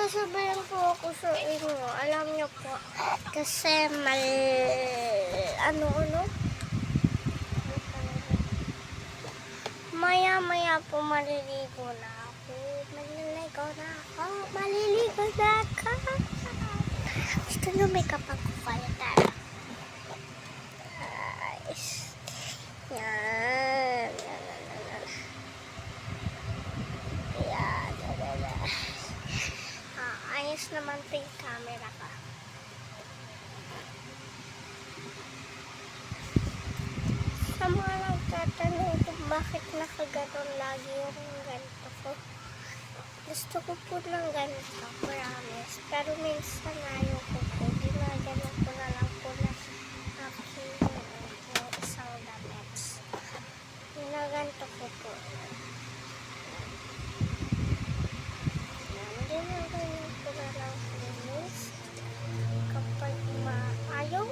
sasabihin po ako sa inyo. Alam niyo po, kasi maya-maya po maliligo na ako. Maliligo na ako. Gusto niyo may kapag ko kaya tara. Guys. Yan. Ayos naman po yung camera ka. Sa mga nagtatanong kung bakit nakaganon lagi yung ganito ko. Gusto ko po ng ganito, promise. Pero minsan ayaw ko po. Ginaganon ko na lang po na aking isang damit. Ginaganto ko po. Ginaganon ko na lang po. Kapag ayaw.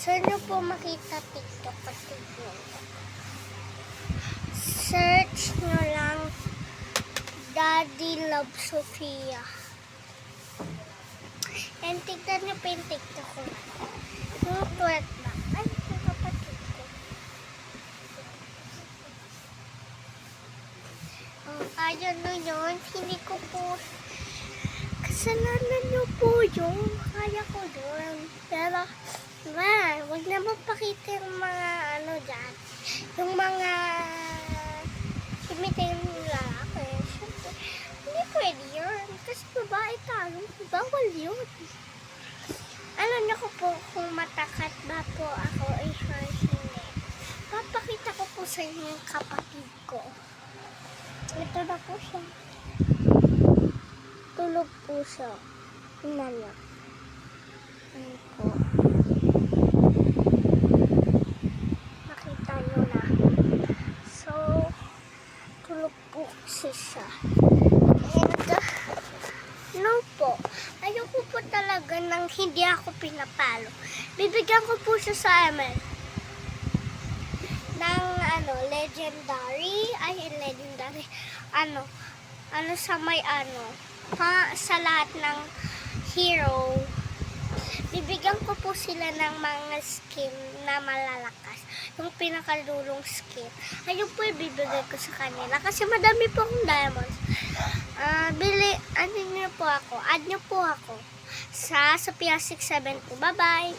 Saan nyo po makita TikTok at TikTok? Search nyo lang Daddy Love Sofia. And tignan nyo po yung TikTok ko. Yung twerk na. Ay, yung kapatid ko. Ayaw nyo yun. Hindi ko po. Kasalanan nyo po yun. Kaya ko yun. Pero, huwag naman pakita yung mga dyan. Yung mga imitin yung lalaki. Siyempre, hindi pwede yun. Kasi babae tayo. Bawal yun. Alam niyo ko po kung matakat ba po ako ay hindi. Papakita ko po sa inyo yung kapatid ko. Ito na po siya. Tulog po siya. Tingnan niyo. Ano po. Siya. And, no po. Ayoko po talaga nang hindi ako pinapalo. Bibigyan ko po siya sa amin ng legendary. Sa may sa lahat ng hero. Bibigyan ko po sila ng mga skin na malalakas. Yung pinakalulong skin. Ayun po ibibigay ko sa kanila. Kasi madami po akong diamonds. Add nyo po ako sa Sophia 67 po. Bye-bye.